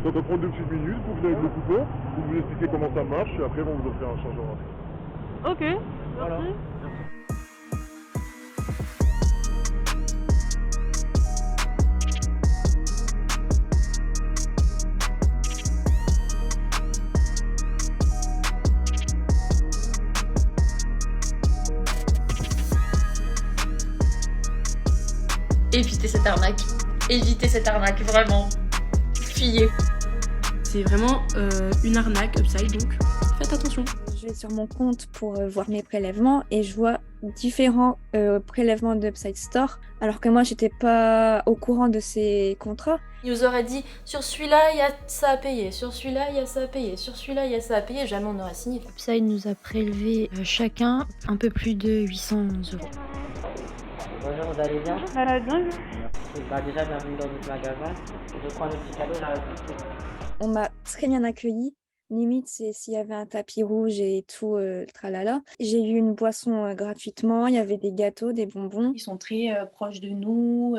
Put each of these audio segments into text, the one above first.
Ça va prendre 2 petites minutes, vous venez avec le coupon, vous vous expliquez comment ça marche et après on vous offrir un chargeur rapide. Ok, Voilà. merci. Évitez cette arnaque. Évitez cette arnaque, vraiment. Fuyez. C'est vraiment une arnaque Upside, donc faites attention. Je vais sur mon compte pour voir mes prélèvements et je vois différents prélèvements d'Upside Store, alors que moi, j'étais pas au courant de ces contrats. Il nous aurait dit sur celui-là, il y a ça à payer, sur celui-là, il y a ça à payer, sur celui-là, il y a ça à payer, jamais on n'aurait signé. Upside nous a prélevé chacun un peu plus de 800 euros. Bonjour, vous allez bien? Elle a bien vu. Bah, déjà, bienvenue dans notre magasin. Je prends le petit cadeau, j'arrive tout de suite. On m'a très bien accueilli. Limite, c'est s'il y avait un tapis rouge et tout, tralala. J'ai eu une boisson gratuitement, il y avait des gâteaux, des bonbons. Ils sont très proches de nous,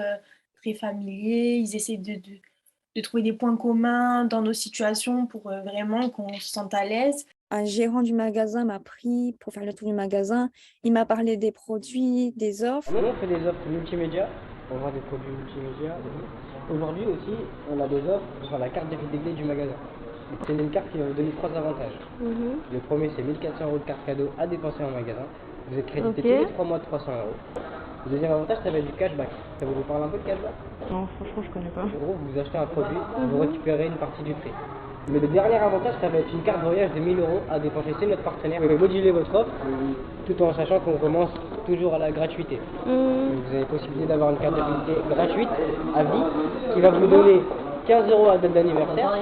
très familiers. Ils essaient de trouver des points communs dans nos situations pour vraiment qu'on se sente à l'aise. Un gérant du magasin m'a pris pour faire le tour du magasin. Il m'a parlé des produits, des offres. Nous, on fait des offres multimédia. On vend des produits multimédia. Aujourd'hui aussi, on a des offres sur la carte de fidélité du magasin. C'est une carte qui va vous donner 3 avantages. Le premier, c'est 1400 euros de carte cadeau à dépenser en magasin. Vous êtes crédité tous les 3 mois de 300 euros. Le deuxième avantage, ça va être du cashback. Ça vous parle un peu de cashback? Non, franchement, je connais pas. En gros, vous achetez un produit, vous récupérez une partie du prix. Mais le dernier avantage, ça va être une carte voyage de 1000 euros à dépenser chez notre partenaire. Vous pouvez moduler votre offre tout en sachant qu'on commence toujours à la gratuité. Donc vous avez possibilité d'avoir une carte de fidélité gratuite à vie qui va vous donner 15 euros à date d'anniversaire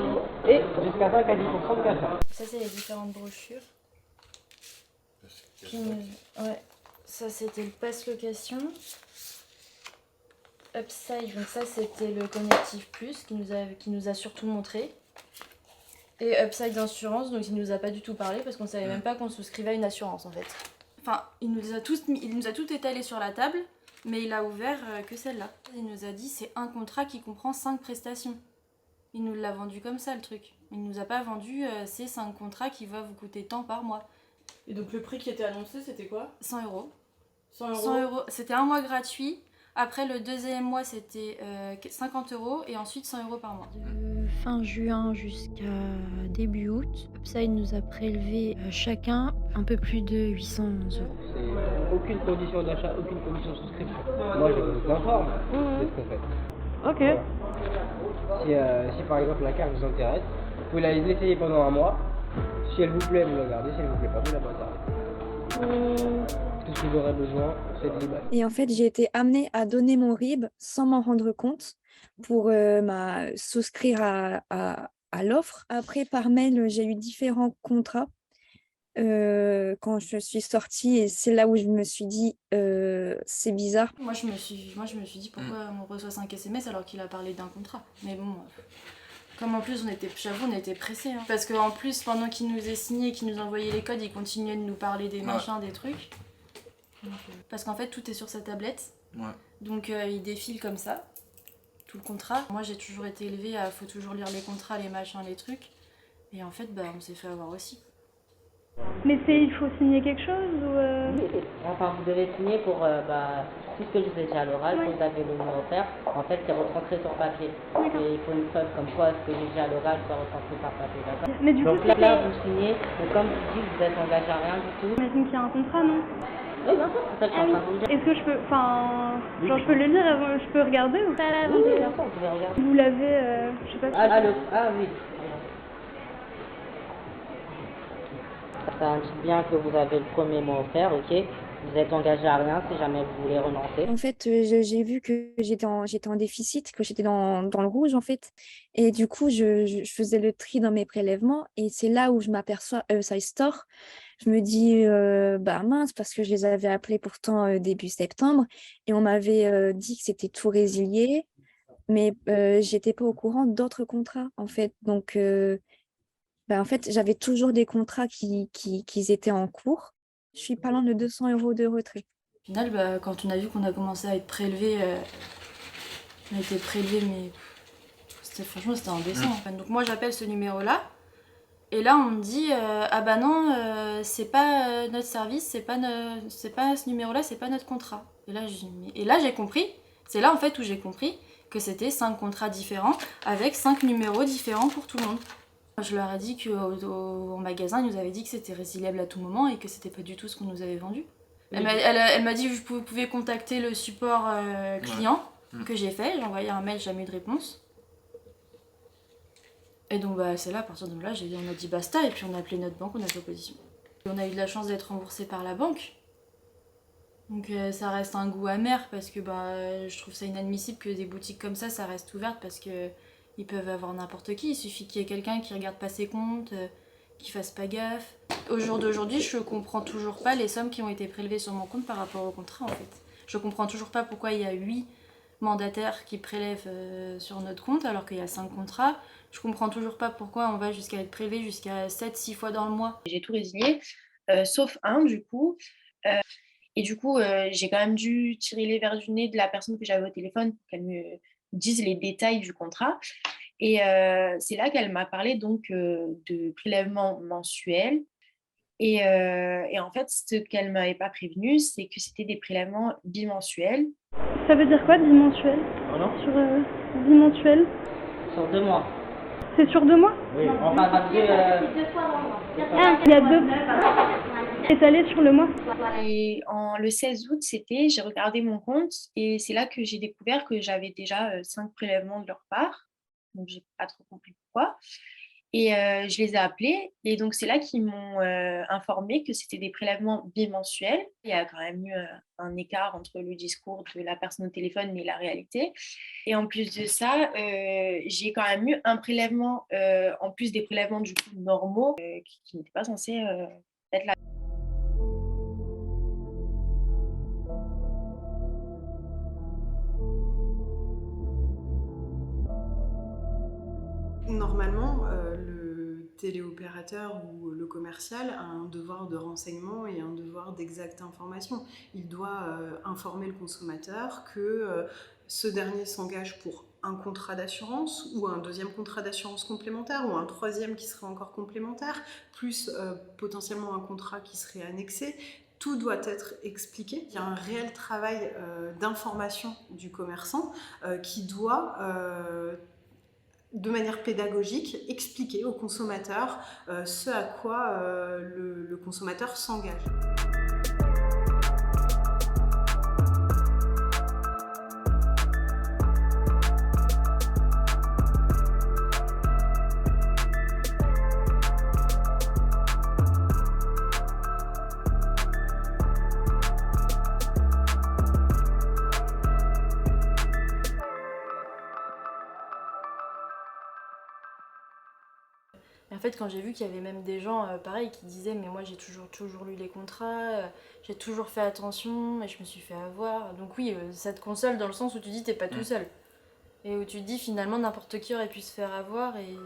et jusqu'à 5 à 10% de cashback. Ça, c'est les différentes brochures. Ouais, ça, c'était le pass location. Upside, donc ça, c'était le Connective Plus qui nous a surtout montré. Et Upside Insurance, donc il nous a pas du tout parlé parce qu'on savait même pas qu'on souscrivait à une assurance en fait. Enfin, il nous a tout étalé sur la table, mais il a ouvert que celle-là. Il nous a dit c'est un contrat qui comprend 5 prestations. Il nous l'a vendu comme ça le truc. Il nous a pas vendu c'est 5 contrats qui va vous coûter tant par mois. Et donc le prix qui était annoncé, c'était quoi? 100 euros. 100 euros. 100 euros. C'était un mois gratuit. Après le deuxième mois c'était 50 euros et ensuite 100 euros par mois. De fin juin jusqu'à début août, Upside nous a prélevé chacun un peu plus de 800 euros. C'est aucune condition d'achat, aucune condition de souscription. Moi, je vous informe de ce qu'on fait. Ok. Voilà. Si par exemple la carte vous intéresse, vous pouvez l'essayer pendant un mois. Si elle vous plaît, vous la gardez. Si elle vous plaît pas, vous la passez. Tout ce que vous aurez besoin, c'est de libre. Et en fait, j'ai été amenée à donner mon RIB sans m'en rendre compte pour souscrire à l'offre. Après, par mail, j'ai eu différents contrats quand je suis sortie et c'est là où je me suis dit c'est bizarre. Moi je me suis dit pourquoi on reçoit 5 SMS alors qu'il a parlé d'un contrat. Mais bon, comme en plus j'avoue on était pressés. Hein. Parce qu'en plus pendant qu'il nous est signé, qu'il nous envoyait les codes, il continuait de nous parler des machins, des trucs. Donc, parce qu'en fait tout est sur sa tablette. Donc il défile comme ça, tout le contrat. Moi j'ai toujours été élevée à faut toujours lire les contrats, les machins, les trucs. Et en fait on s'est fait avoir aussi. Mais il faut signer quelque chose ou Enfin, vous devez signer pour tout ce que je vous ai dit à l'oral, quand vous avez le mot offert, en fait, c'est retranscrit sur papier. Et il faut une preuve comme quoi ce que j'ai dit à l'oral soit retranscrit par papier, d'accord? Mais du coup, Donc là, vous signez, et comme tu dis, vous êtes engagé à rien du tout. j'imagine qu'il y a un contrat, non? Oui, bien sûr, c'est ça que je suis en train de vous dire. Est-ce que je peux, je peux le lire avant, je peux regarder ou pas? Oui, bien sûr, vous pouvez regarder. Vous l'avez, je sais pas. Oui. Ça indique bien que vous avez le premier mot offert, ok? Vous êtes engagé à rien si jamais vous voulez renoncer. En fait, j'ai vu que j'étais en déficit, que j'étais dans le rouge en fait. Et du coup, je faisais le tri dans mes prélèvements et c'est là où je m'aperçois Upside Store. Je me dis, mince, parce que je les avais appelés pourtant début septembre et on m'avait dit que c'était tout résilié, mais j'étais pas au courant d'autres contrats en fait. Donc, en fait, j'avais toujours des contrats qui étaient en cours. Je suis pas loin de 200 euros de retrait. Au final, quand on a vu qu'on a commencé à être prélevé, on a été prélevé, mais franchement, c'était indécent. Donc moi, j'appelle ce numéro-là. Et là, on me dit ah bah non, c'est pas notre service, c'est pas ce numéro-là, c'est pas notre contrat. Et là, j'ai compris. C'est là en fait où j'ai compris que c'était 5 contrats différents avec 5 numéros différents pour tout le monde. Je leur ai dit qu'au magasin, ils nous avaient dit que c'était résiliable à tout moment et que c'était pas du tout ce qu'on nous avait vendu. Elle m'a dit vous pouvez contacter le support client que j'ai fait. J'ai envoyé un mail, jamais eu de réponse. Et donc bah, c'est là, à partir de là, on a dit basta et puis on a appelé notre banque, on a fait opposition. On a eu de la chance d'être remboursé par la banque. Donc ça reste un goût amer parce que bah, je trouve ça inadmissible que des boutiques comme ça restent ouvertes parce que ils peuvent avoir n'importe qui. Il suffit qu'il y ait quelqu'un qui regarde pas ses comptes, qui fasse pas gaffe. Au jour d'aujourd'hui, je comprends toujours pas les sommes qui ont été prélevées sur mon compte par rapport au contrat en fait. Je comprends toujours pas pourquoi il y a 8 mandataires qui prélèvent sur notre compte alors qu'il y a 5 contrats. Je comprends toujours pas pourquoi on va jusqu'à être prélevé jusqu'à 7-6 fois dans le mois. J'ai tout résilié, sauf un du coup. Et du coup, j'ai quand même dû tirer les verres du nez de la personne que j'avais au téléphone pour qu'elle me dise les détails du contrat. Et c'est là qu'elle m'a parlé donc de prélèvement mensuel. Et en fait, ce qu'elle ne m'avait pas prévenu, c'est que c'était des prélèvements bimensuels. Ça veut dire quoi, bimensuel? Sur bimensuel? Sur 2 mois. C'est sur 2 mois? Oui, enfin, c'est 2 fois dans le mois. Ah, il y a 2 étalés sur le mois. Et le 16 août, j'ai regardé mon compte et c'est là que j'ai découvert que j'avais déjà 5 prélèvements de leur part. Donc, j'ai pas trop compris pourquoi. Et je les ai appelés et donc c'est là qu'ils m'ont informé que c'était des prélèvements bimensuels. Il y a quand même eu un écart entre le discours de la personne au téléphone et la réalité. Et en plus de ça, j'ai quand même eu un prélèvement, en plus des prélèvements du coup normaux, qui n'étaient pas censés être là. Normalement, le téléopérateur ou le commercial a un devoir de renseignement et un devoir d'exacte information. Il doit informer le consommateur que ce dernier s'engage pour un contrat d'assurance ou un deuxième contrat d'assurance complémentaire ou un troisième qui serait encore complémentaire, plus potentiellement un contrat qui serait annexé. Tout doit être expliqué. Il y a un réel travail d'information du commerçant qui doit de manière pédagogique, expliquer au consommateur ce à quoi le consommateur s'engage. En fait, quand j'ai vu qu'il y avait même des gens, pareil, qui disaient mais moi j'ai toujours lu les contrats, j'ai toujours fait attention et je me suis fait avoir. Donc oui, ça te console dans le sens où tu dis t'es pas tout seul. Et où tu te dis finalement n'importe qui aurait pu se faire avoir et